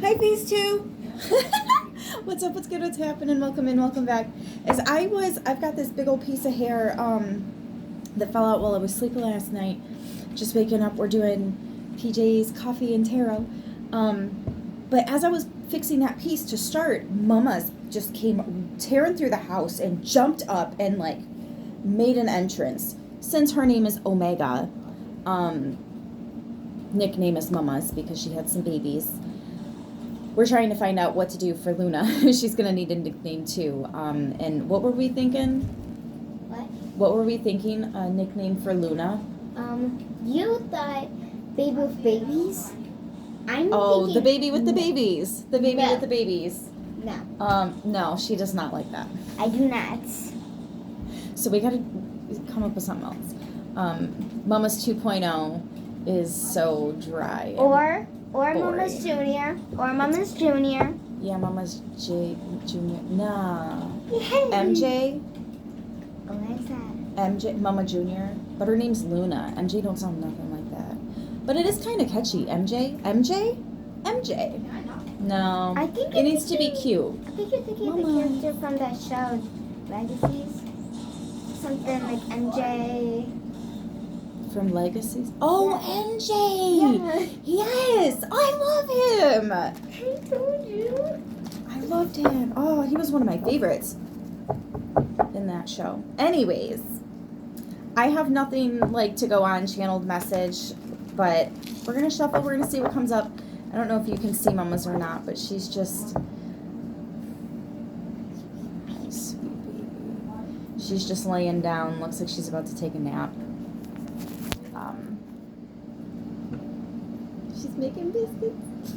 Hi, Phase 2. What's up? What's good? What's happening? Welcome in. Welcome back. I've got this big old piece of hair that fell out while I was sleeping last night. Just waking up. We're doing PJ's coffee and tarot. But as I was fixing that piece to start, Mama's just came tearing through the house and jumped up and like made an entrance. Since her name is Omega, nickname is Mama's because she had some babies. We're trying to find out what to do for Luna. She's going to need a nickname too. And what were we thinking? What? What were we thinking? A nickname for Luna? You thought baby with babies. I'm thinking, the baby with the babies. The baby No. with the babies. No. No, she does not like that. I do not. So we got to come up with something else. Mama's 2.0 is so dry. Or boring. Mama's Junior. Or Mama's Junior. Yeah, Mama's Junior. Nah. MJ? Oh, what's that? MJ, Mama Junior. But her name's Luna. MJ don't sound nothing like that. But it is kind of catchy. MJ? MJ? MJ. No. I think it needs to be cute. I think you're thinking of the character from that show, Legacies. Something like MJ. From Legacies? Oh, Yeah. MJ! Yes! I love him! I told you. I loved him. Oh, he was one of my favorites in that show. Anyways, I have nothing like to go on channeled message, but we're going to shuffle. We're going to see what comes up. I don't know if you can see Mama's or not, but she's just... Oh, sweet baby. She's just laying down. Looks like she's about to take a nap. She's making biscuits.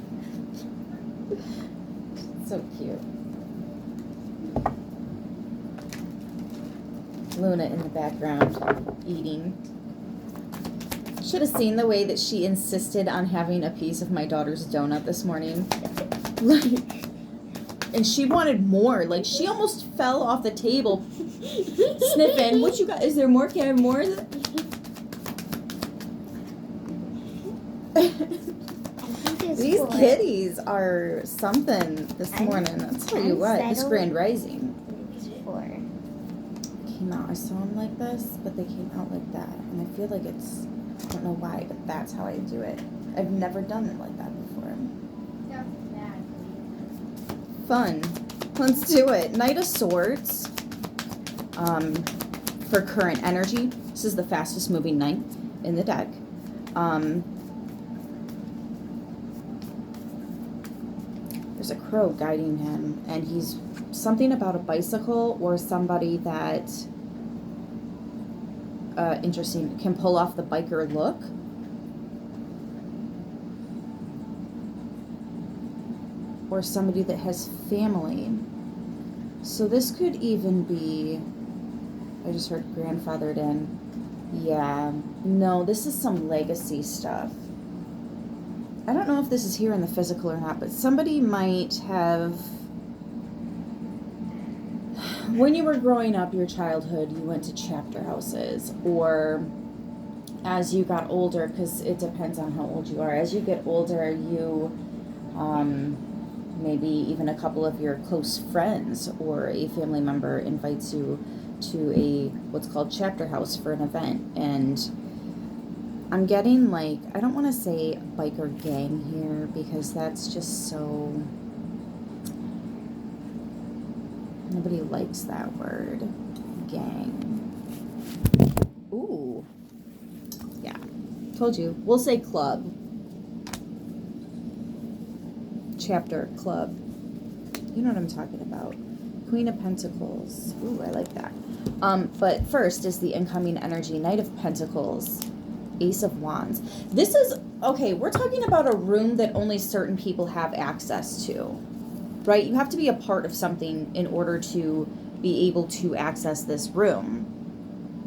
So cute. Luna in the background eating. Should have seen the way that she insisted on having a piece of my daughter's donut this morning. Like, and she wanted more. Like, she almost fell off the table sniffing. What you got? Is there more? Can I have more? These kitties are something this morning. I'll tell you what. This Grand Rising. Came out. I saw them like this, but they came out like that. And I feel like it's... I don't know why, but that's how I do it. I've never done it like that before. Fun. Let's do it. Knight of Swords. For current energy. This is the fastest moving knight in the deck. There's a crow guiding him, and he's something about a bicycle or somebody that interesting, can pull off the biker look. Or somebody that has family. So this could even be, I just heard grandfathered in. Yeah, no, this is some legacy stuff. I don't know if this is here in the physical or not, but somebody might have, when you were growing up, your childhood, you went to chapter houses, or as you got older, because it depends on how old you are, as you get older, you, maybe even a couple of your close friends or a family member invites you to a, what's called chapter house for an event, and I'm getting like, I don't want to say biker gang here because that's just so, nobody likes that word, gang. Ooh, yeah, told you, we'll say club, chapter, club, you know what I'm talking about. Queen of Pentacles, ooh, I like that. But first is the incoming energy, Knight of Pentacles, Ace of Wands. This is, okay, we're talking about a room that only certain people have access to, right? You have to be a part of something in order to be able to access this room.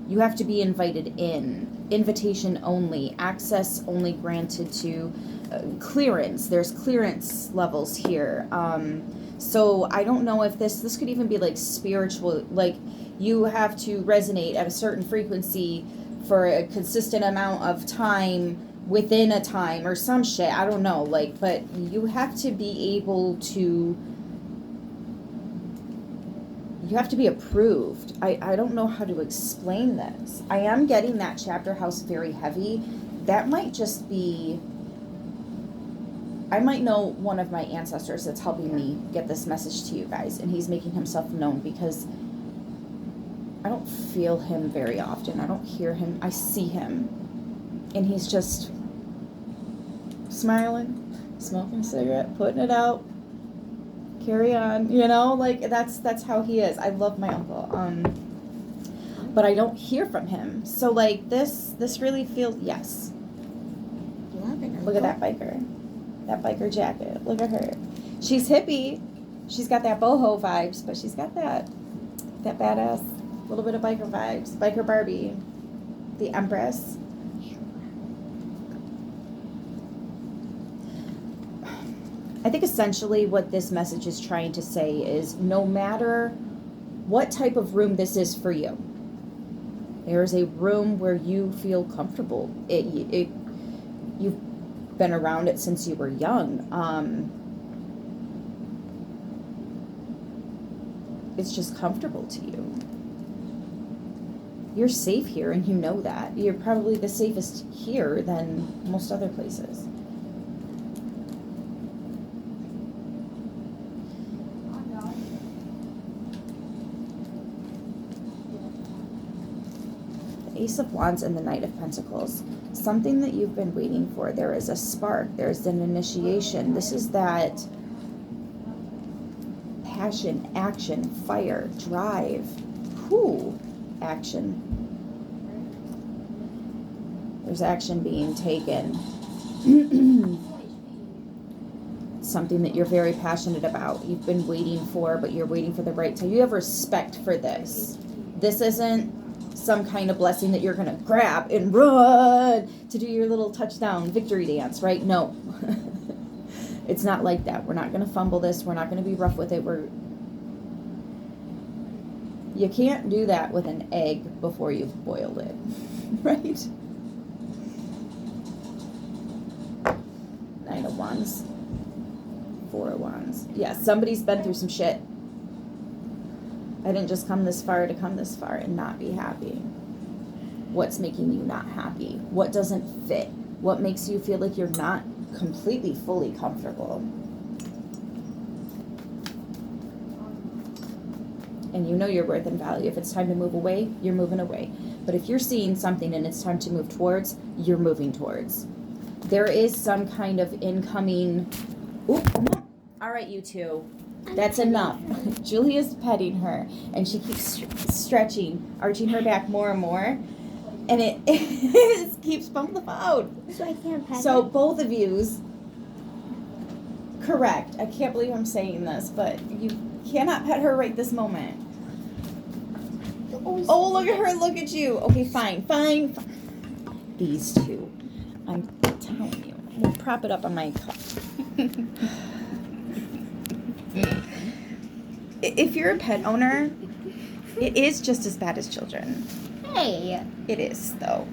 You have to be invited in, invitation only, access only granted to clearance. There's clearance levels here. So I don't know if this could even be like spiritual, like you have to resonate at a certain frequency for a consistent amount of time within a time or some shit. I don't know. Like, but you have to be able to, you have to be approved. I don't know how to explain this. I am getting that chapter house very heavy. That might just be, I might know one of my ancestors that's helping me get this message to you guys, and he's making himself known, because I don't feel him very often. I don't hear him. I see him, and he's just smiling, smoking a cigarette, putting it out, carry on, you know, like that's how he is. I love my uncle, but I don't hear from him. So like this really feels, yes. Look at that biker jacket. Look at her. She's hippie. She's got that boho vibes, but she's got that badass little bit of biker vibes. Biker Barbie, the Empress. I think essentially what this message is trying to say is, no matter what type of room this is for you, there is a room where you feel comfortable. You've been around it since you were young. It's just comfortable to you. You're safe here, and you know that. You're probably the safest here than most other places. Ace of Wands and the Knight of Pentacles. Something that you've been waiting for. There is a spark. There's an initiation. This is that passion, action, fire, drive. Action. There's action being taken. Something that you're very passionate about. You've been waiting for, but you're waiting for the right time. You have respect for this. This isn't some kind of blessing that you're going to grab and run to do your little touchdown victory dance, right? No. It's not like that. We're not going to fumble this. We're not going to be rough with it. You can't do that with an egg before you've boiled it, right? Nine of Wands. Four of Wands. Yeah, somebody's been through some shit. I didn't just come this far to come this far and not be happy. What's making you not happy? What doesn't fit? What makes you feel like you're not completely, fully comfortable? And you know your worth and value. If it's time to move away, you're moving away. But if you're seeing something and it's time to move towards, you're moving towards. There is some kind of incoming... Ooh, all right, you two. That's enough. Julia's petting her, and she keeps stretching, arching her back more and more, and it keeps pumping the out. So I can't pet So her? both of yous, correct. I can't believe I'm saying this, but you cannot pet her right this moment. Oh, look at her, look at you. Okay, fine. These two. I'm telling you. We'll prop it up on my cup. If you're a pet owner, it is just as bad as children. Hey. It is, though.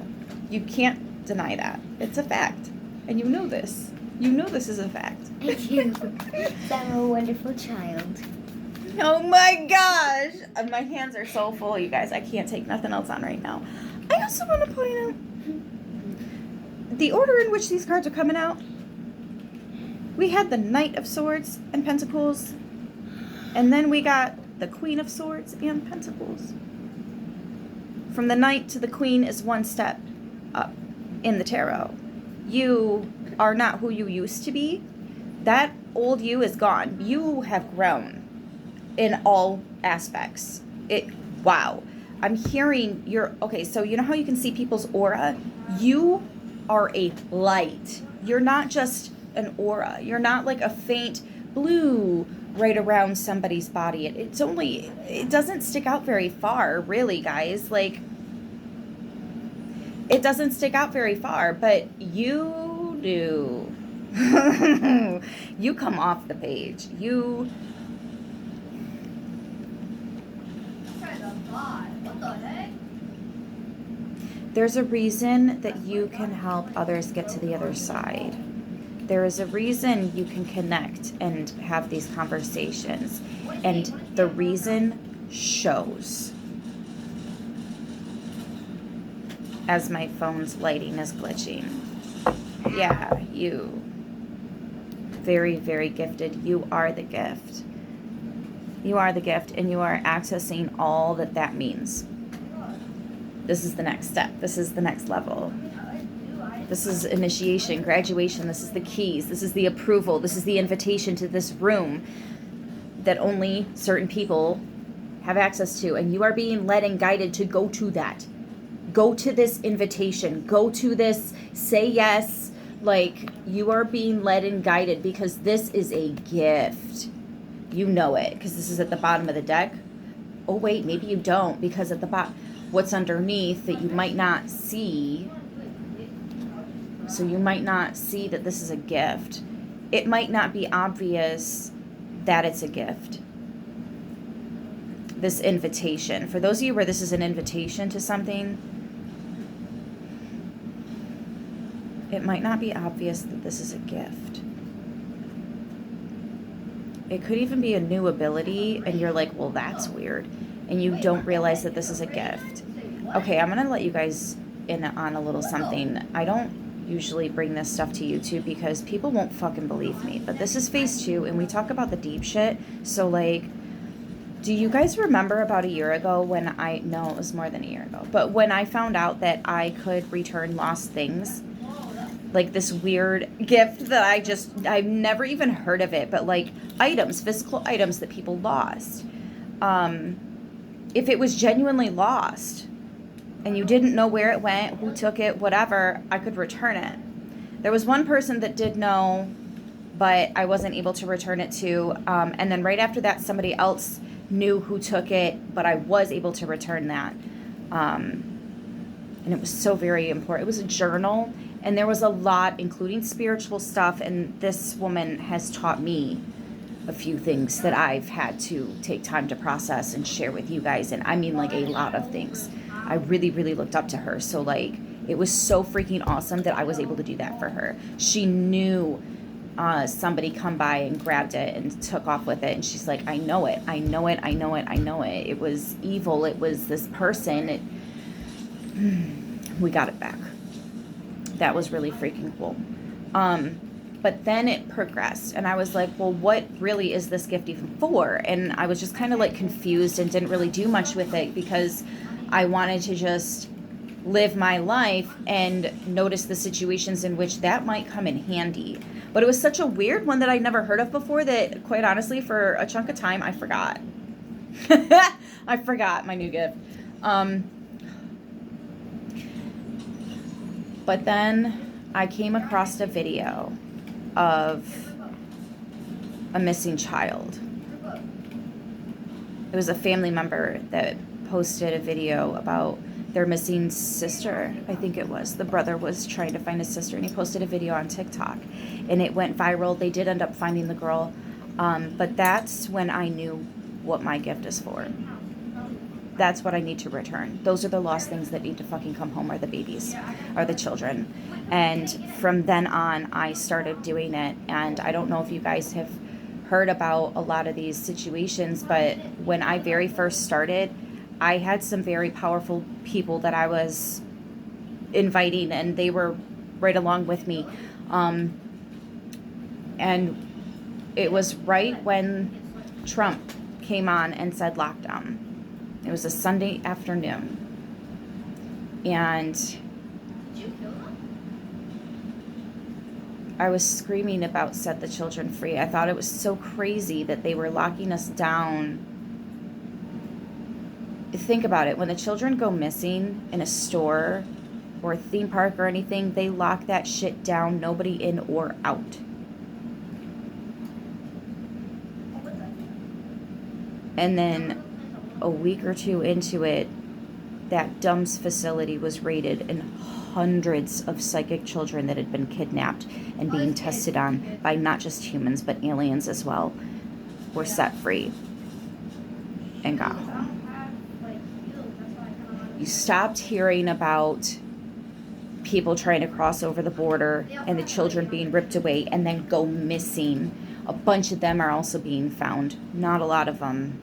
You can't deny that. It's a fact. And you know this. You know this is a fact. I do. I'm a wonderful child. Oh my gosh! My hands are so full, you guys. I can't take nothing else on right now. I also want to point out the order in which these cards are coming out. We had the Knight of Swords and Pentacles, and then we got the Queen of Swords and Pentacles. From the Knight to the Queen is one step up in the tarot. You are not who you used to be. That old you is gone. You have grown in all aspects. Wow. I'm hearing okay, so you know how you can see people's aura? You are a light. You're not just an aura. You're not like a faint blue right around somebody's body. It doesn't stick out very far, really, guys. Like, it doesn't stick out very far, but you do. You come off the page. There's a reason that you can help others get to the other side. There is a reason you can connect and have these conversations. And the reason shows. As my phone's lighting is glitching. Yeah, you. Very, very gifted. You are the gift. You are the gift, and you are accessing all that that means. This is the next step. This is the next level. This is initiation, graduation. This is the keys. This is the approval. This is the invitation to this room that only certain people have access to. And you are being led and guided to go to that. Go to this invitation. Go to this, say yes. Like, you are being led and guided because this is a gift. You know it because this is at the bottom of the deck. Oh, wait, maybe you don't, because at the bottom, what's underneath that you might not see. So you might not see that this is a gift. It might not be obvious that it's a gift. This invitation. For those of you where this is an invitation to something, it might not be obvious that this is a gift. It could even be a new ability, and you're like, well, that's weird. And you don't realize that this is a gift. Okay, I'm going to let you guys in on a little something. I don't usually bring this stuff to YouTube because people won't fucking believe me. But this is phase 2, and we talk about the deep shit. So, like, do you guys remember about a year ago when no, it was more than a year ago. But when I found out that I could return lost things, like this weird gift that I've never even heard of it, but like items, physical items that people lost. If it was genuinely lost and you didn't know where it went, who took it, whatever, I could return it. There was one person that did know, but I wasn't able to return it to. And then right after that, somebody else knew who took it, but I was able to return that. And it was so very important. It was a journal. And there was a lot, including spiritual stuff, and this woman has taught me a few things that I've had to take time to process and share with you guys. And I mean, like, a lot of things. I really, really looked up to her. So, like, it was so freaking awesome that I was able to do that for her. She knew somebody come by and grabbed it and took off with it. And she's like, I know it. I know it. I know it. I know it. It was evil. It was this person. We got it back. That was really freaking cool. But then it progressed, and I was like, well, what really is this gift even for? And I was just kind of like confused and didn't really do much with it because I wanted to just live my life and notice the situations in which that might come in handy. But it was such a weird one that I never heard of before that, quite honestly, for a chunk of time, I forgot. I forgot my new gift. But then I came across a video of a missing child. It was a family member that posted a video about their missing sister, I think it was. The brother was trying to find his sister, and he posted a video on TikTok. And it went viral. They did end up finding the girl. But that's when I knew what my gift is for. That's what I need to return. Those are the lost things that need to fucking come home, are the babies, are the children. And from then on, I started doing it. And I don't know if you guys have heard about a lot of these situations, but when I very first started, I had some very powerful people that I was inviting, and they were right along with me. And it was right when Trump came on and said lockdown. It was a Sunday afternoon. And I was screaming about set the children free. I thought it was so crazy that they were locking us down. Think about it. When the children go missing in a store or a theme park or anything, they lock that shit down, nobody in or out. And then a week or two into it, that DUMS facility was raided, and hundreds of psychic children that had been kidnapped and being tested on by not just humans but aliens as well were set free and got home. You stopped hearing about people trying to cross over the border and the children being ripped away and then go missing. A bunch of them are also being found. Not a lot of them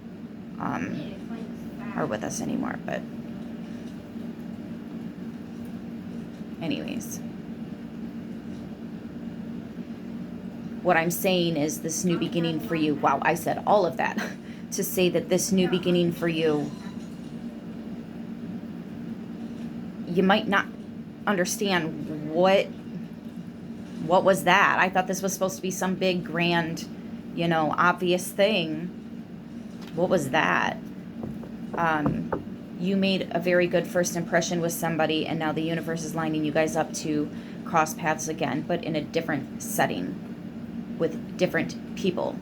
are with us anymore, but anyways. What I'm saying is this new beginning for you. Wow, I said all of that to say that this new beginning for you, you might not understand what was that. I thought this was supposed to be some big, grand, obvious thing. What was that? You made a very good first impression with somebody, and now the universe is lining you guys up to cross paths again, but in a different setting with different people.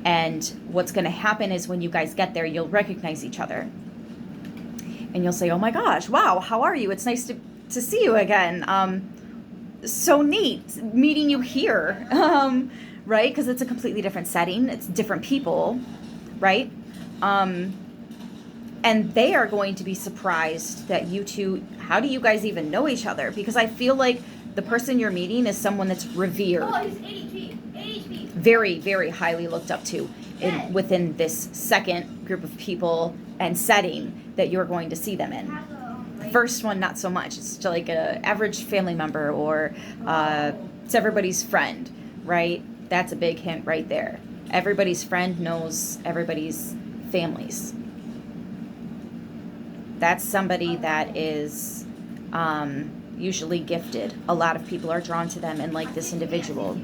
And what's going to happen is when you guys get there, you'll recognize each other. And you'll say, oh my gosh, wow, how are you? It's nice to see you again. So neat meeting you here, right? Because it's a completely different setting. It's different people, right? And they are going to be surprised that you two, how do you guys even know each other? Because I feel like the person you're meeting is someone that's revered. Oh, he's AHP. Very, very highly looked up to within this second group of people and setting that you're going to see them in. The first one, not so much. It's just like an average family member, or it's everybody's friend, right? That's a big hint right there. Everybody's friend knows everybody's families. That's somebody that is usually gifted. A lot of people are drawn to them and like this individual.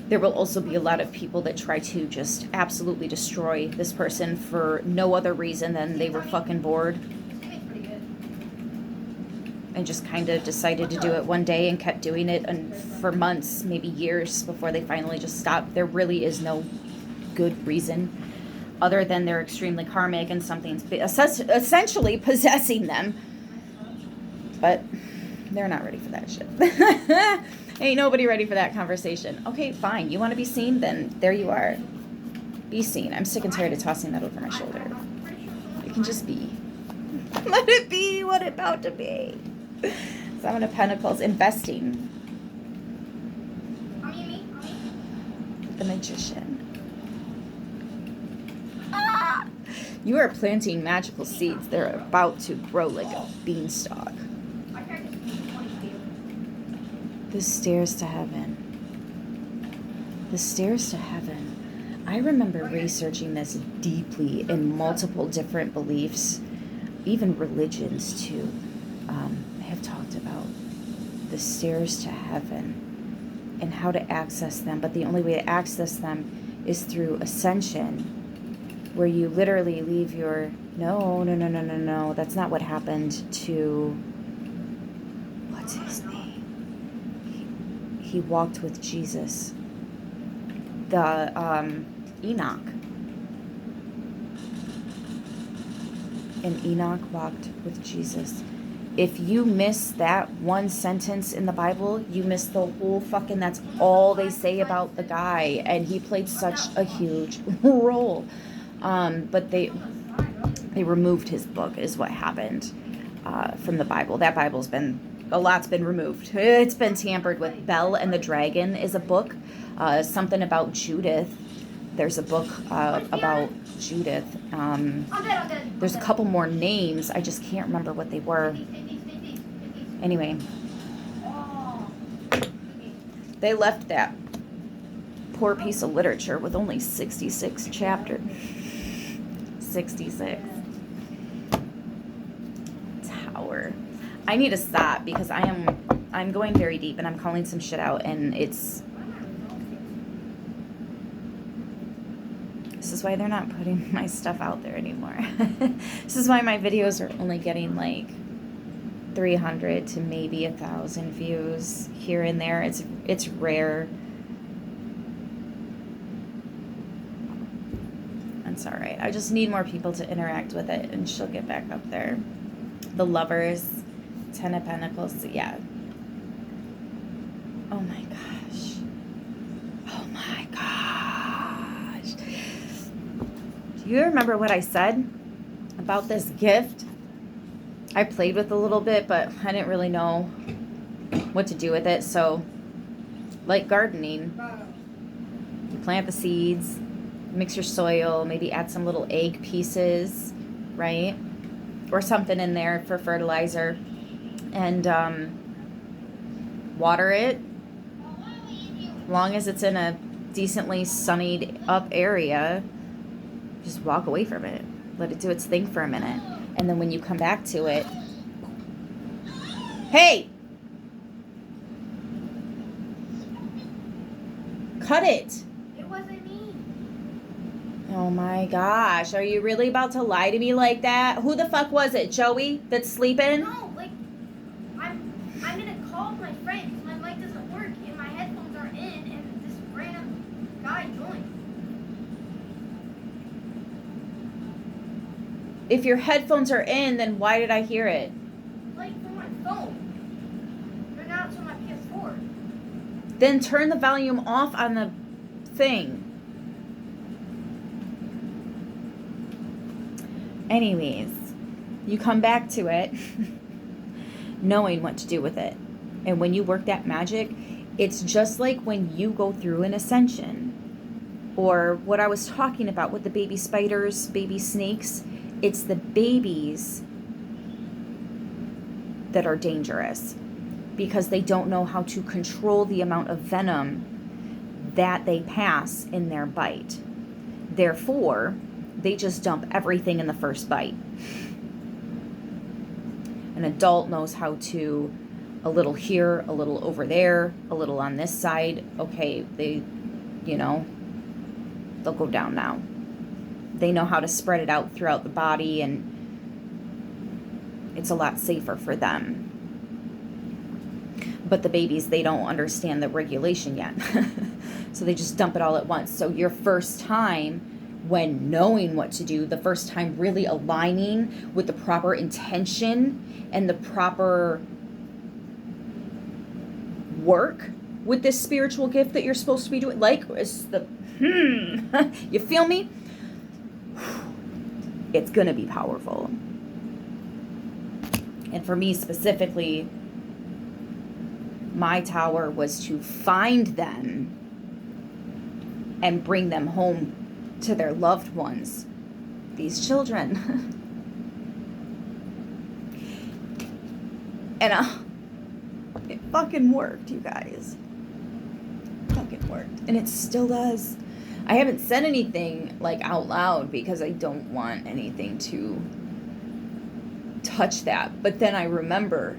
There will also be a lot of people that try to just absolutely destroy this person for no other reason than they were fucking bored and just kind of decided to do it one day and kept doing it and for months, maybe years, before they finally just stopped. There really is no good reason other than they're extremely karmic and something's essentially possessing them. But they're not ready for that shit. Ain't nobody ready for that conversation. Okay, fine. You want to be seen? Then there you are. Be seen. I'm sick and tired of tossing that over my shoulder. It can just be. Let it be what it's about to be. Seven of Pentacles. Investing. The Magician. Ah! You are planting magical seeds. They're about to grow like a beanstalk. The stairs to heaven. The stairs to heaven. I remember researching this deeply in multiple different beliefs, even religions too, have talked about the stairs to heaven and how to access them. But the only way to access them is through ascension, where you literally leave your... No. That's not what happened to... What's his name? He walked with Jesus. The Enoch. And Enoch walked with Jesus. If you miss that one sentence in the Bible, you miss the whole fucking... That's all they say about the guy. And he played such a huge role. But they removed his book is what happened from the Bible. That Bible's been... A lot's been removed. It's been tampered with. Bel and the Dragon is a book. Something about Judith. There's a book about Judith. There's a couple more names. I just can't remember what they were. Anyway. They left that poor piece of literature with only 66 chapters. 66. Tower. I need to stop because I'm going very deep and I'm calling some shit out, and this is why they're not putting my stuff out there anymore. This is why my videos are only getting like 300 to maybe 1,000 views here and there. It's rare. That's all right. I just need more people to interact with it, and she'll get back up there. The Lovers. 10 of Pentacles, yeah. Oh my gosh. Oh my gosh. Do you remember what I said about this gift? I played with a little bit, but I didn't really know what to do with it. So, like gardening, you plant the seeds, mix your soil, maybe add some little egg pieces, right? Or something in there for fertilizer. And water it. As long as it's in a decently sunnied up area, just walk away from it. Let it do its thing for a minute. And then when you come back to it, hey! Cut it! It wasn't me. Oh my gosh, are you really about to lie to me like that? Who the fuck was it, Joey, that's sleeping? No, like, I'm gonna call my friend because my mic doesn't work and my headphones aren't in and this random guy joined. If your headphones are in, then why did I hear it? Like, from my phone. But now it's on my PS4. Then turn the volume off on the thing. Anyways, you come back to it knowing what to do with it. And when you work that magic, it's just like when you go through an ascension. Or what I was talking about with the baby spiders, baby snakes. It's the babies that are dangerous because they don't know how to control the amount of venom that they pass in their bite. Therefore, they just dump everything in the first bite. An adult knows how to, a little here, a little over there, a little on this side. Okay, they'll go down now. They know how to spread it out throughout the body, and it's a lot safer for them. But the babies, they don't understand the regulation yet. So they just dump it all at once. So your first time when knowing what to do, the first time really aligning with the proper intention and the proper work with this spiritual gift that you're supposed to be doing, like is the you feel me? It's gonna be powerful. And for me specifically, my tower was to find them and bring them home to their loved ones, these children. And it fucking worked, you guys. It fucking worked. And it still does. I haven't said anything like out loud because I don't want anything to touch that. But then I remember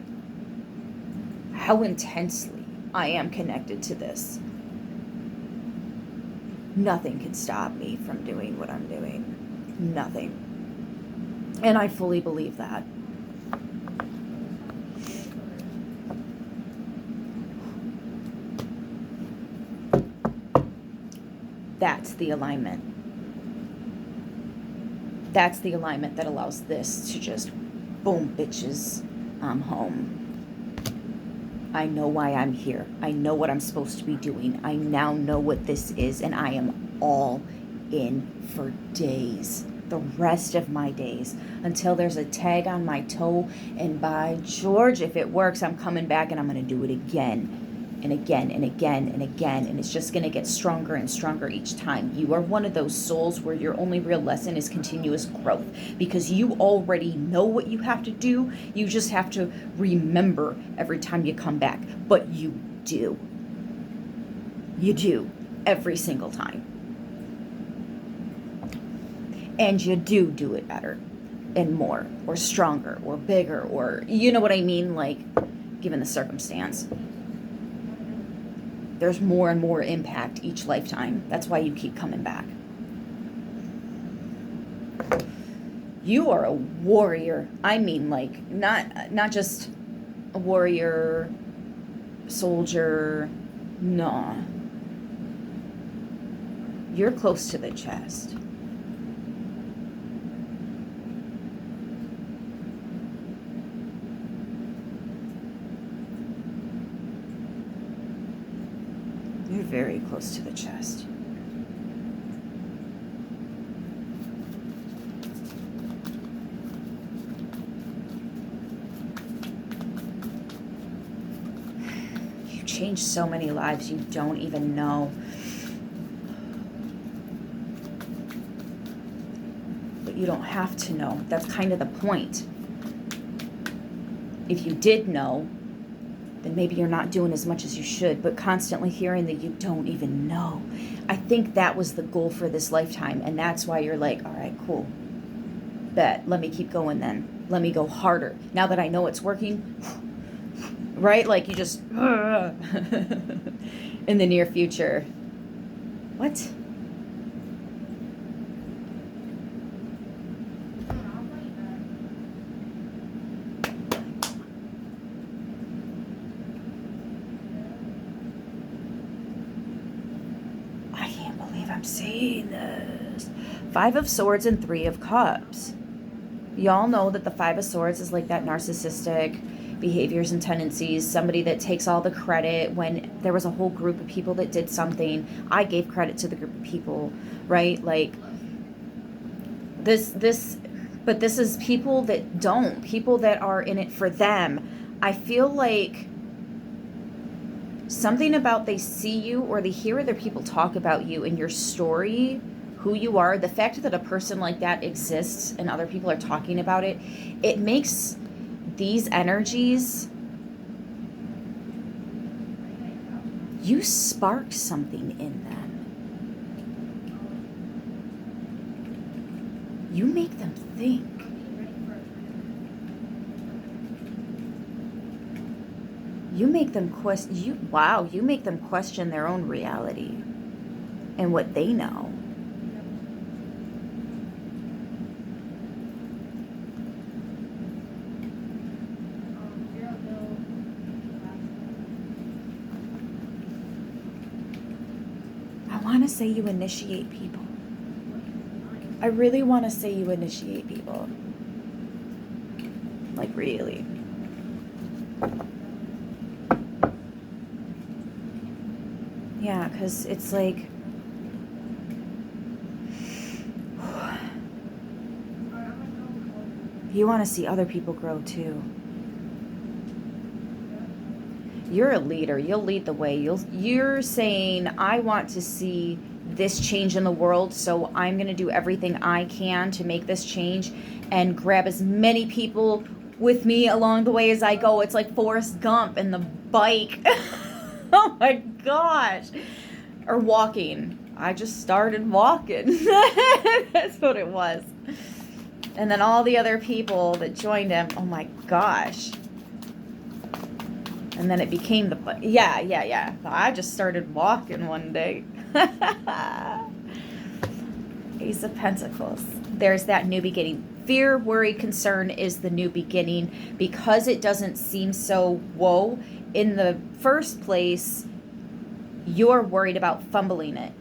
how intensely I am connected to this. Nothing can stop me from doing what I'm doing. Nothing. And I fully believe that. That's the alignment. That's the alignment that allows this to just, boom, bitches, I'm home. I know why I'm here. I know what I'm supposed to be doing. I now know what this is, and I am all in for days. The rest of my days. Until there's a tag on my toe, and by George, if it works, I'm coming back and I'm going to do it again. And again and again and again, and it's just going to get stronger and stronger each time. You are one of those souls where your only real lesson is continuous growth, because you already know what you have to do. You just have to remember every time you come back. But you do. You do every single time. And you do it better and more or stronger or bigger, or you know what I mean, like given the circumstance. There's more and more impact each lifetime. That's why you keep coming back. You are a warrior. I mean, like, not just a warrior, soldier. No. You're close to the chest. You're very close to the chest. change so many lives you don't even know. But you don't have to know. That's kind of the point. If you did know, then maybe you're not doing as much as you should, but constantly hearing that you don't even know. I think that was the goal for this lifetime, and that's why you're like, all right, cool. Bet, let me keep going then. Let me go harder. Now that I know it's working, right? Like you just, in the near future. What? I'm seeing this. 5 of Swords and 3 of Cups. Y'all know that the 5 of Swords is like that narcissistic behaviors and tendencies. Somebody that takes all the credit when there was a whole group of people that did something. I gave credit to the group of people, right? Like but this is people that don't. People that are in it for them. I feel like something about they see you or they hear other people talk about you and your story, who you are, the fact that a person like that exists and other people are talking about it, it makes these energies, you spark something in them. You make them think. You make them question. You make them question their own reality and what they know. I want to say you initiate people. I really want to say you initiate people. Like really. Yeah, because it's like, you want to see other people grow too. You're a leader. You'll lead the way. You're saying, I want to see this change in the world, so I'm going to do everything I can to make this change and grab as many people with me along the way as I go. It's like Forrest Gump and the bike. Oh my gosh. Or walking. I just started walking. That's what it was. And then all the other people that joined him. Oh my gosh. And then it became the... Yeah. I just started walking one day. Ace of Pentacles. There's that new beginning. Fear, worry, concern is the new beginning because it doesn't seem so whoa. In the first place, you're worried about fumbling it.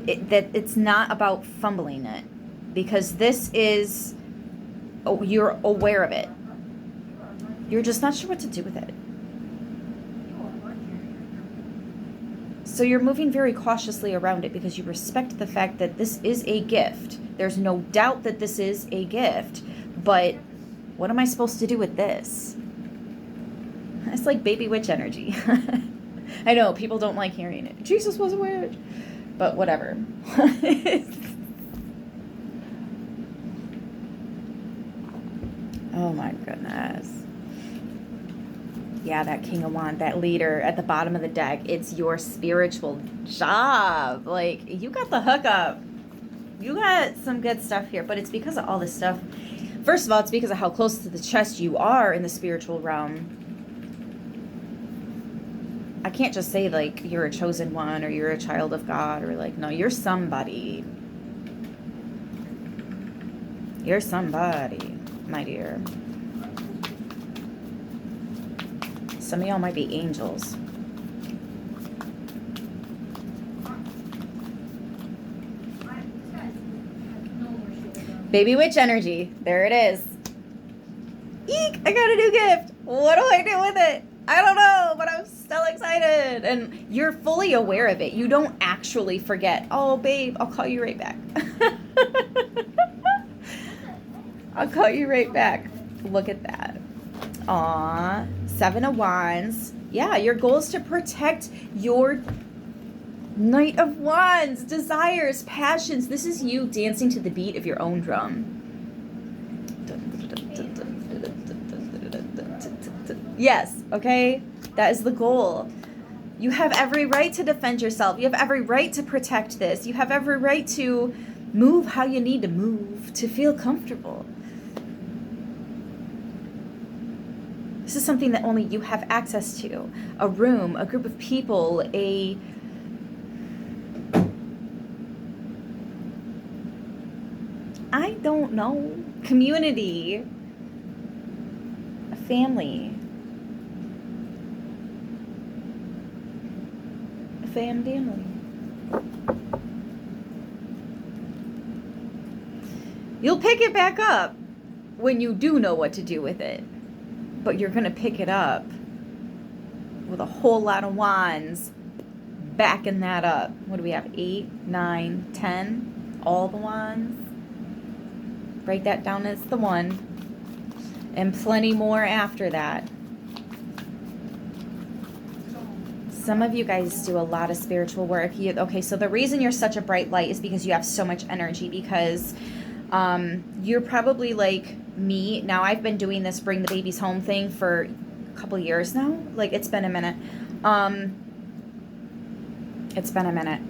It's not about fumbling it because this is, you're aware of it. You're just not sure what to do with it. So you're moving very cautiously around it because you respect the fact that this is a gift. There's no doubt that this is a gift, but what am I supposed to do with this? It's like baby witch energy. I know, people don't like hearing it. Jesus was a witch. But whatever. Oh my goodness. Yeah, that King of Wands, that leader at the bottom of the deck. It's your spiritual job. Like, you got the hookup. You got some good stuff here. But it's because of all this stuff. First of all, it's because of how close to the chest you are in the spiritual realm. I can't just say, like, you're a chosen one or you're a child of God or, like, no, you're somebody. You're somebody, my dear. Some of y'all might be angels. Baby witch energy. There it is. Eek! I got a new gift. What do I do with it? I don't know, but I'm still excited. And you're fully aware of it. You don't actually forget. Oh, babe, I'll call you right back. I'll call you right back. Look at that. Aw. 7 of Wands. Yeah, your goal is to protect your Knight of Wands, desires, passions. This is you dancing to the beat of your own drum. Yes, okay? That is the goal. You have every right to defend yourself. You have every right to protect this. You have every right to move how you need to move to feel comfortable. This is something that only you have access to. A room, a group of people, I don't know, community, a family, a family. You'll pick it back up when you do know what to do with it, but you're gonna pick it up with a whole lot of wands backing that up. What do we have? 8, 9, 10, all the wands. Write that down as the one. And plenty more after that. Some of you guys do a lot of spiritual work. Okay, so the reason you're such a bright light is because you have so much energy, because you're probably like me. Now, I've been doing this bring the babies home thing for a couple years now. Like, it's been a minute. It's been a minute.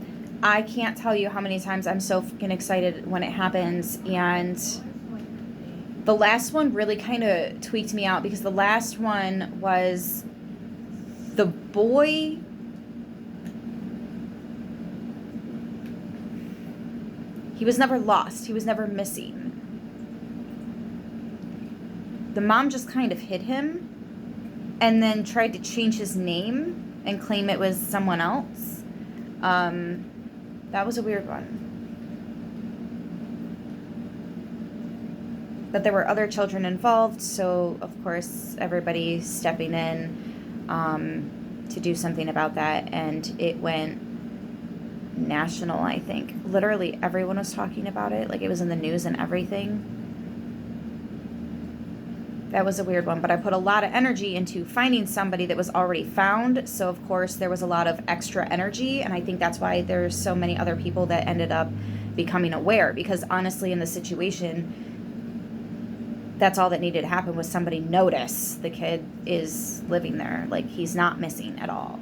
I can't tell you how many times I'm so fucking excited when it happens. And the last one really kind of tweaked me out, because the last one was the boy. He was never lost. He was never missing. The mom just kind of hid him and then tried to change his name and claim it was someone else. That was a weird one. But there were other children involved, so of course everybody stepping in to do something about that, and it went national, I think. Literally everyone was talking about it, like it was in the news and everything. That was a weird one, but I put a lot of energy into finding somebody that was already found, so of course there was a lot of extra energy, and I think that's why there's so many other people that ended up becoming aware, because honestly in the situation, that's all that needed to happen was somebody notice the kid is living there. Like, he's not missing at all.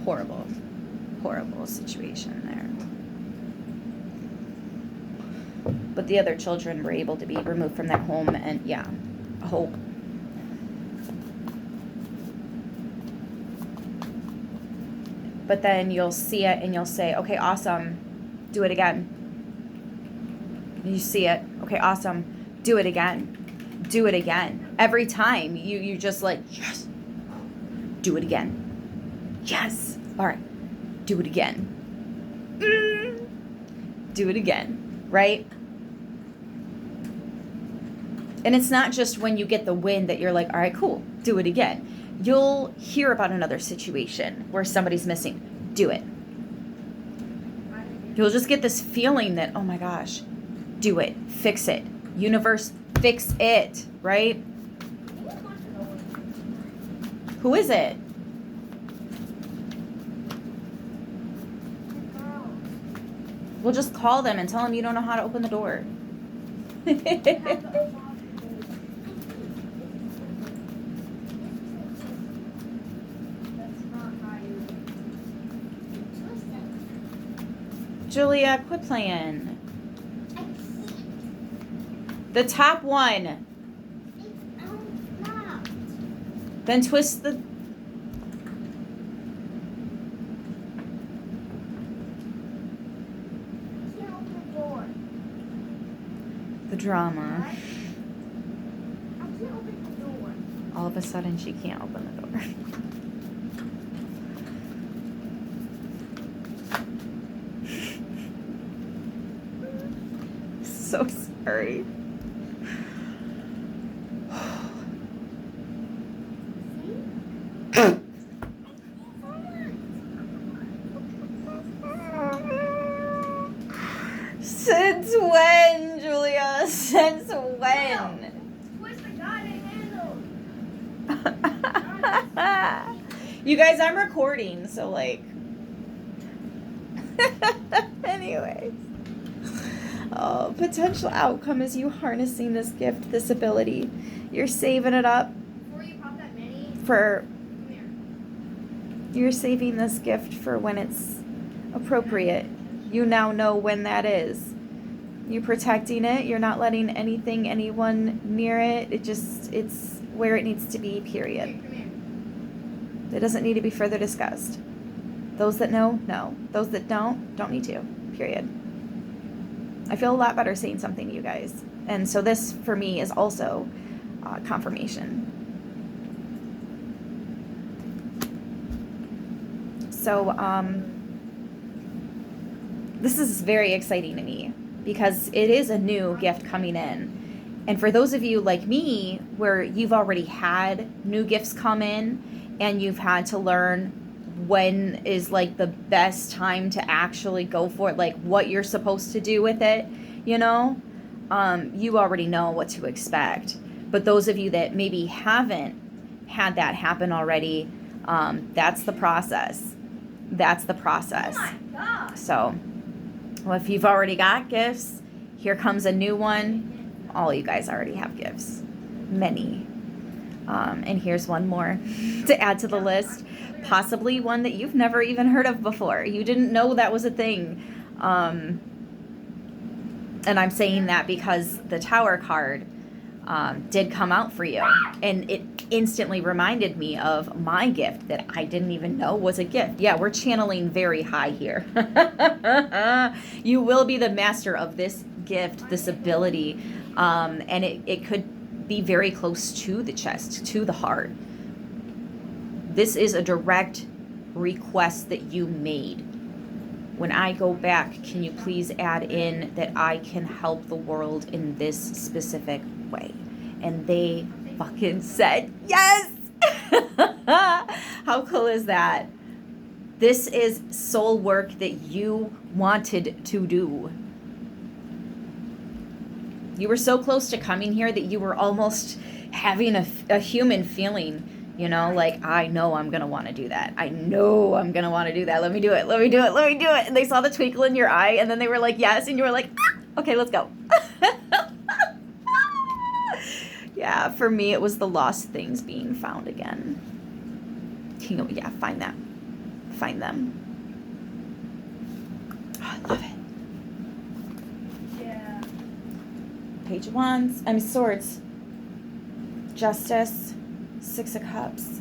Horrible, horrible situation there. But the other children were able to be removed from that home, and yeah, hope. But then you'll see it and you'll say, okay, awesome, do it again. You see it, okay, awesome, do it again. Do it again. Every time you just like, yes, do it again. Yes, all right, do it again. Do it again, right? And it's not just when you get the win that you're like, all right, cool, do it again. You'll hear about another situation where somebody's missing. Do it. You'll just get this feeling that, oh my gosh, do it. Fix it. Universe, fix it, right? Who is it? We'll just call them and tell them you don't know how to open the door. Julia, quit playing. The top one. Then twist the... The drama. All of a sudden she can't open the door. So sorry. Since when, Julia? Since when? Twist the goddamn handle. You guys, I'm recording, so like. Anyways. Oh, potential outcome is you harnessing this gift, this ability. You're saving it up Before you pop that mini, for. come here. You're saving this gift for when it's appropriate. You now know when that is. You're protecting it. You're not letting anything, anyone near it. It's where it needs to be, period. Come here. It doesn't need to be further discussed. Those that know, know. Those that don't need to, period. I feel a lot better saying something to you guys. And so this, for me, is also confirmation. So, this is very exciting to me because it is a new gift coming in. And for those of you like me, where you've already had new gifts come in and you've had to learn when is like the best time to actually go for it, like what you're supposed to do with it, you know, you already know what to expect. But those of you that maybe haven't had that happen already, that's the process. That's the process. Oh my God. So, well, if you've already got gifts, here comes a new one. All you guys already have gifts. Many. And here's one more to add to the list. Possibly one that you've never even heard of before. You didn't know that was a thing. And I'm saying that because the Tower card did come out for you. And it instantly reminded me of my gift that I didn't even know was a gift. Yeah, we're channeling very high here. You will be the master of this gift, this ability. And it could be very close to the chest, to the heart. This is a direct request that you made. When I go back, can you please add in that I can help the world in this specific way? And they fucking said yes! How cool is that? This is soul work that you wanted to do. You were so close to coming here that you were almost having a human feeling. You know, like, I know I'm going to want to do that. I know I'm going to want to do that. Let me do it. Let me do it. Let me do it. And they saw the twinkle in your eye, and then they were like, yes. And you were like, ah, okay, let's go. Yeah, for me, it was the lost things being found again. Yeah, find that. Find them. Oh, I love it. Yeah. Page of Wands. Swords. Justice. Six of Cups.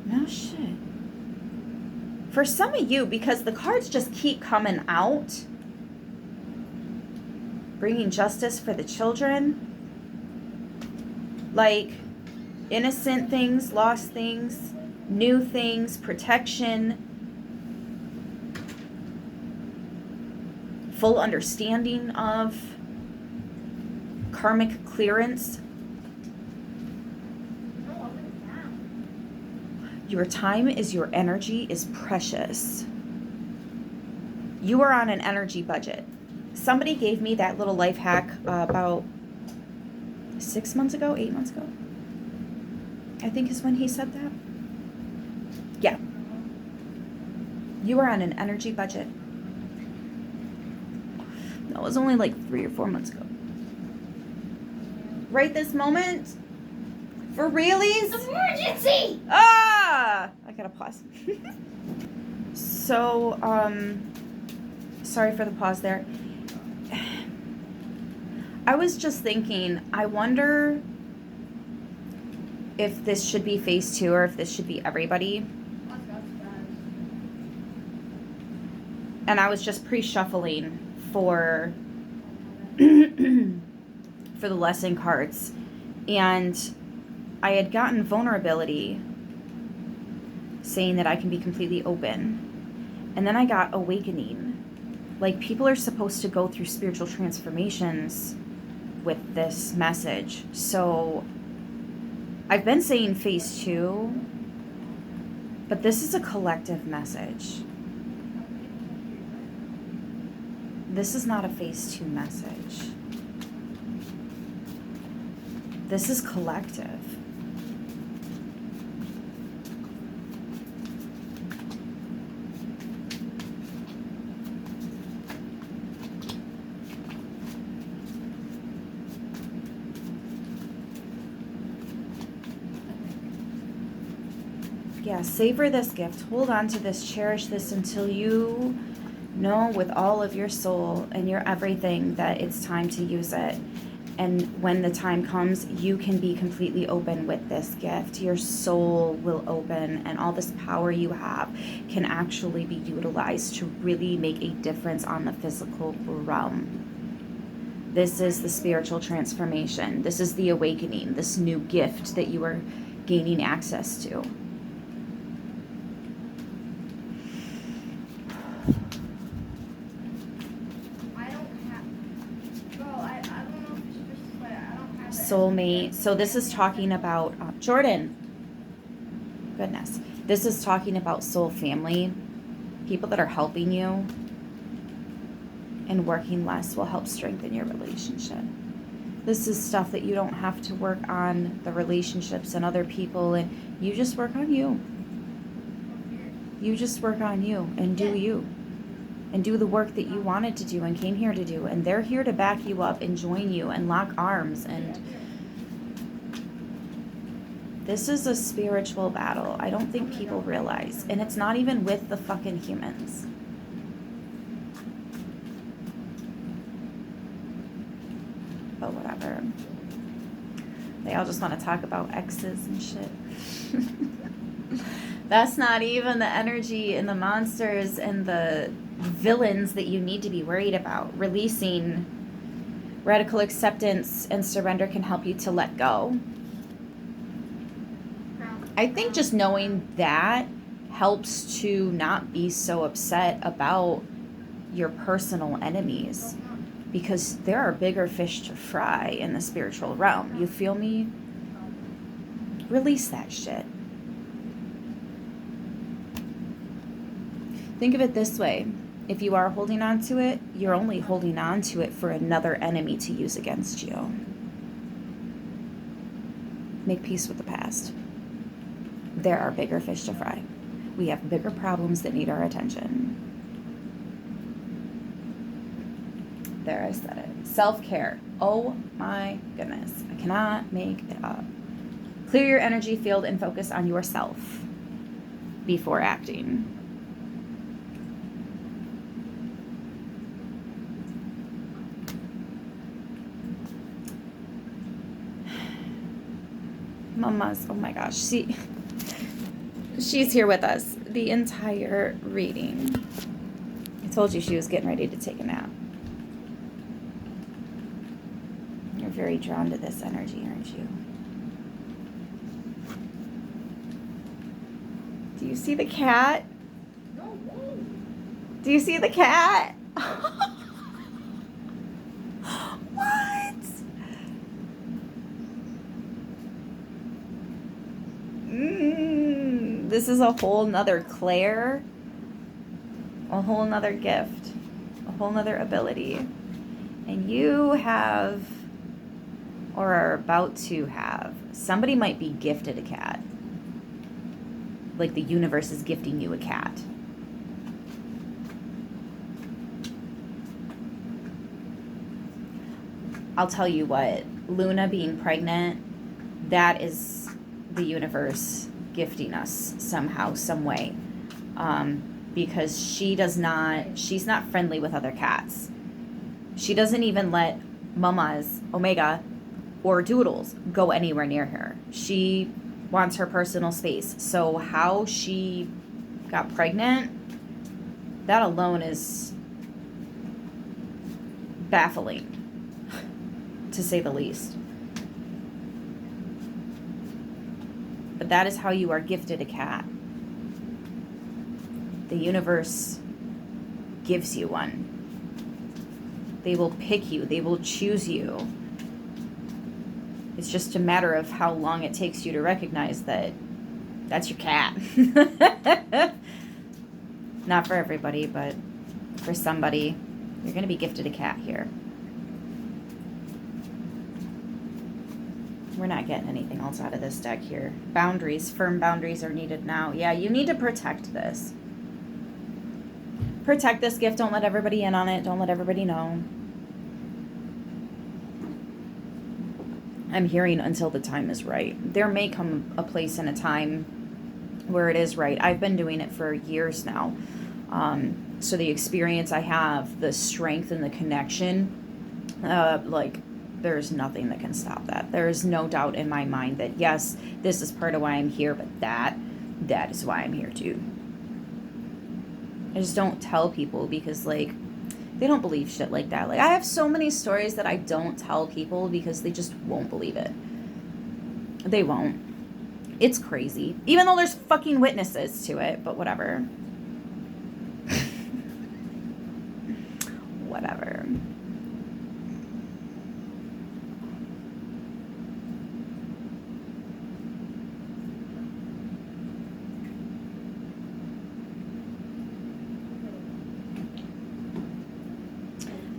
No shit. For some of you, because the cards just keep coming out, bringing justice for the children, like innocent things, lost things, new things, protection, full understanding of, karmic clearance. No, open it down. Your time is your energy is precious. You are on an energy budget. Somebody gave me that little life hack about 6 months ago, 8 months ago. I think is when he said that. Yeah. You are on an energy budget. That was only like 3 or 4 months ago. Right this moment? For realies? Emergency! Ah! I gotta pause. So, sorry for the pause there. I was just thinking, I wonder if this should be phase 2 or if this should be everybody. And I was just pre-shuffling for for the lesson cards, and I had gotten vulnerability, saying that I can be completely open, and then I got awakening. Like, people are supposed to go through spiritual transformations with this message. So I've been saying phase 2, but this is a collective message. This is not a phase 2 message. This is collective. Yeah, savor this gift. Hold on to this. Cherish this until you know with all of your soul and your everything that it's time to use it. And when the time comes, you can be completely open with this gift. Your soul will open, and all this power you have can actually be utilized to really make a difference on the physical realm. This is the spiritual transformation. This is the awakening, this new gift that you are gaining access to. Soulmate. So this is talking about Jordan. Goodness. This is talking about soul family. People that are helping you and working less will help strengthen your relationship. This is stuff that you don't have to work on the relationships and other people, and you just work on you. You just work on you and do you. And do the work that you wanted to do and came here to do. And they're here to back you up and join you and lock arms. And this is a spiritual battle. I don't think people realize. And it's not even with the fucking humans. But whatever. They all just want to talk about exes and shit. That's not even the energy and the monsters and the villains that you need to be worried about. Releasing radical acceptance and surrender can help you to let go. I think just knowing that helps to not be so upset about your personal enemies, because there are bigger fish to fry in the spiritual realm. You feel me? Release that shit. Think of it this way. If you are holding on to it, you're only holding on to it for another enemy to use against you. Make peace with the past. There are bigger fish to fry. We have bigger problems that need our attention. There, I said it. Self-care. Oh my goodness. I cannot make it up. Clear your energy field and focus on yourself before acting. Mama's, oh my gosh, she's here with us the entire reading. I told you she was getting ready to take a nap. You're very drawn to this energy, aren't you? Do you see the cat? No way. Do you see the cat? This is a whole nother Claire, a whole nother gift, a whole nother ability. And you have, or are about to have, somebody might be gifted a cat. Like the universe is gifting you a cat. I'll tell you what, Luna being pregnant, that is the universe gifting us somehow, some way, because she's not friendly with other cats. She doesn't even let Mama's, Omega, or Doodles go anywhere near her. She wants her personal space. So how she got pregnant, that alone is baffling, to say the least. But that is how you are gifted a cat. The universe gives you one. They will pick you. They will choose you. It's just a matter of how long it takes you to recognize that that's your cat. Not for everybody, but for somebody. You're going to be gifted a cat here. We're not getting anything else out of this deck here. Boundaries, firm boundaries are needed now. Yeah, you need to protect this. Protect this gift. Don't let everybody in on it. Don't let everybody know. I'm hearing until the time is right. There may come a place and a time where it is right. I've been doing it for years now. So the experience I have, the strength and the connection, there's nothing that can stop that. There is no doubt in my mind that, yes, this is part of why I'm here, but that is why I'm here too. I just don't tell people because, like, they don't believe shit like that. Like, I have so many stories that I don't tell people because they just won't believe it. They won't. It's crazy. Even though there's fucking witnesses to it, but whatever. Whatever.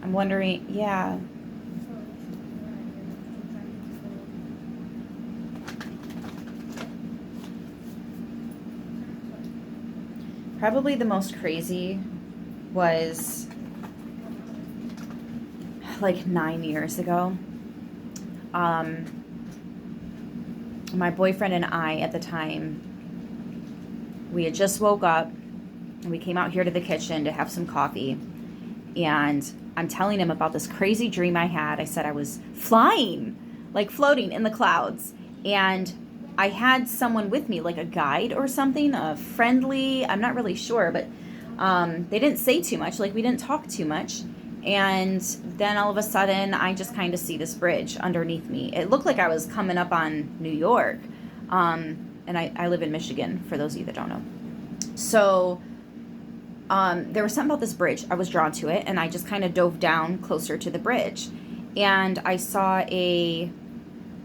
I'm wondering, yeah. Probably the most crazy was like 9 years ago. My boyfriend and I at the time, we had just woke up and we came out here to the kitchen to have some coffee. And I'm telling him about this crazy dream I had. I said I was flying, like floating in the clouds. And I had someone with me, like a guide or something, a friendly, I'm not really sure, but they didn't say too much. Like, we didn't talk too much. And then all of a sudden, I just kind of see this bridge underneath me. It looked like I was coming up on New York. And I live in Michigan, for those of you that don't know. So there was something about this bridge. I was drawn to it, and I just kind of dove down closer to the bridge. And I saw a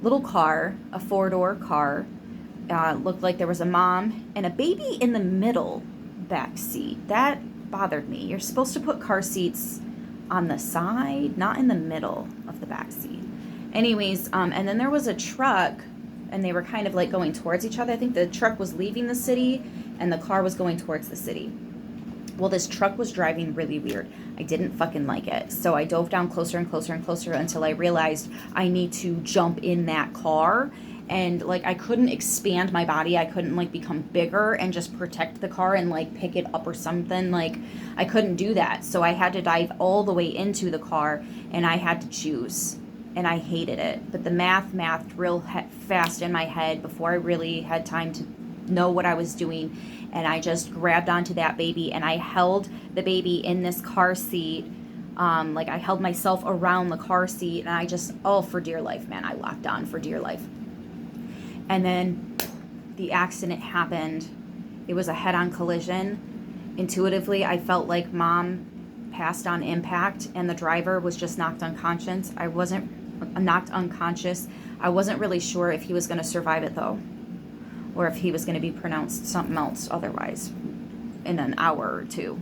little car, a 4-door car. Looked like there was a mom and a baby in the middle back seat. That bothered me. You're supposed to put car seats on the side, not in the middle of the back seat. Anyways, and then there was a truck, and they were kind of like going towards each other. I think the truck was leaving the city, and the car was going towards the city. Well, this truck was driving really weird. I didn't fucking like it. So I dove down closer and closer and closer until I realized I need to jump in that car. And like, I couldn't expand my body. I couldn't like become bigger and just protect the car and like pick it up or something. Like, I couldn't do that. So I had to dive all the way into the car, and I had to choose. And I hated it. But the math real fast in my head before I really had time to know what I was doing. And I just grabbed onto that baby, and I held the baby in this car seat. Like, I held myself around the car seat, and I just, for dear life, man, I locked on for dear life. And then the accident happened. It was a head-on collision. Intuitively, I felt like Mom passed on impact, and the driver was just knocked unconscious. I wasn't really sure if he was going to survive it, though, or if he was going to be pronounced something else otherwise in an hour or two.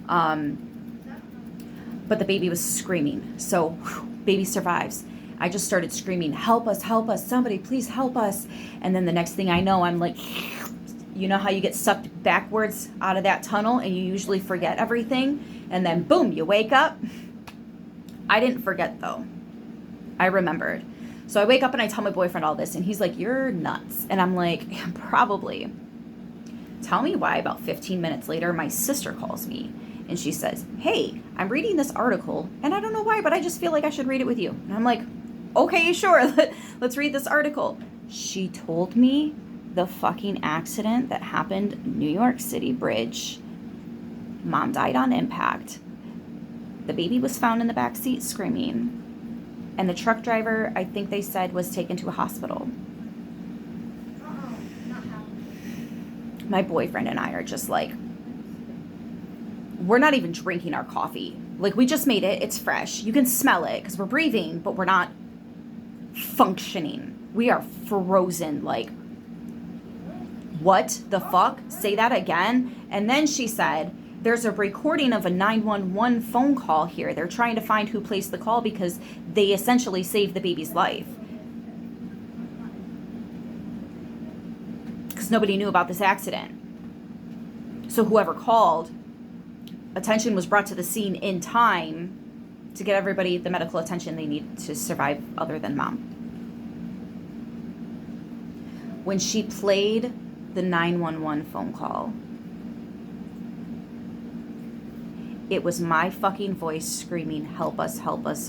But the baby was screaming. So, baby survives. I just started screaming, help us, somebody please help us. And then the next thing I know, I'm like, you know how you get sucked backwards out of that tunnel and you usually forget everything? And then boom, you wake up. I didn't forget though. I remembered. So I wake up and I tell my boyfriend all this, and he's like, you're nuts. And I'm like, probably. Tell me why about 15 minutes later, my sister calls me and she says, hey, I'm reading this article, and I don't know why, but I just feel like I should read it with you. And I'm like, okay, sure. Let's read this article. She told me the fucking accident that happened, New York City bridge. Mom died on impact. The baby was found in the back seat screaming. And the truck driver, I think they said, was taken to a hospital. My boyfriend and I are just like, we're not even drinking our coffee. Like, we just made it. It's fresh. You can smell it because we're breathing, but we're not functioning. We are frozen. Like, what the fuck? Say that again. And then she said there's a recording of a 911 phone call here. They're trying to find who placed the call because they essentially saved the baby's life. Because nobody knew about this accident. So whoever called, attention was brought to the scene in time to get everybody the medical attention they need to survive other than mom. When she played the 911 phone call, it was my fucking voice screaming, help us,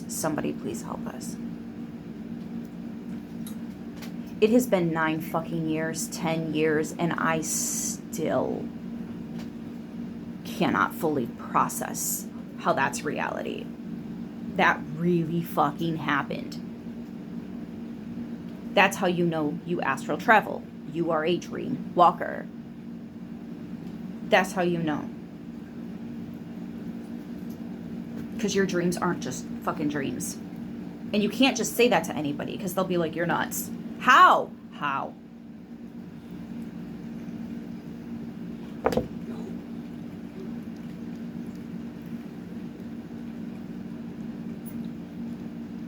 somebody please help us. It has been 9 fucking years, 10 years, and I still cannot fully process how that's reality. That really fucking happened. That's how you know you astral travel. You are a dream walker. That's how you know. Because your dreams aren't just fucking dreams. And you can't just say that to anybody because they'll be like, you're nuts. How? How?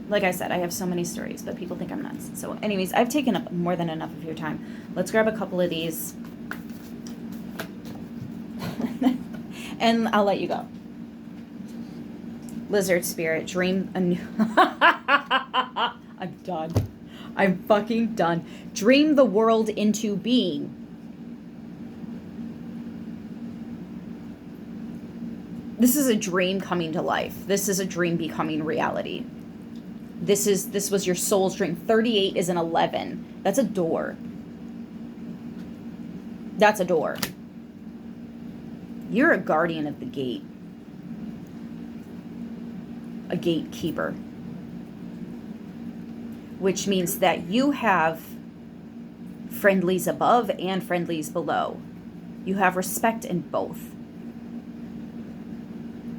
Like I said, I have so many stories, but people think I'm nuts. So anyways, I've taken up more than enough of your time. Let's grab a couple of these. And I'll let you go. Lizard spirit, dream a new... I'm done. I'm fucking done. Dream the world into being. This is a dream coming to life. This is a dream becoming reality. This was your soul's dream. 38 is an 11. That's a door. That's a door. You're a guardian of the gate. A gatekeeper. Which means that you have friendlies above and friendlies below. You have respect in both.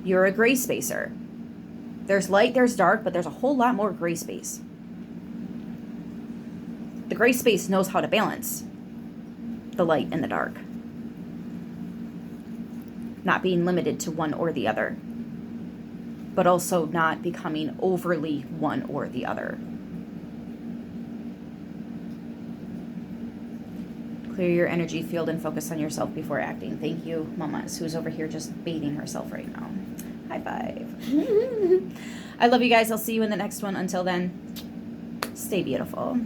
You're a gray spacer. There's light, there's dark, but there's a whole lot more gray space. The gray space knows how to balance the light and the dark. Not being limited to one or the other, but also not becoming overly one or the other. Clear your energy field and focus on yourself before acting. Thank you, Mamas, who's over here just bathing herself right now. High five. I love you guys. I'll see you in the next one. Until then, stay beautiful.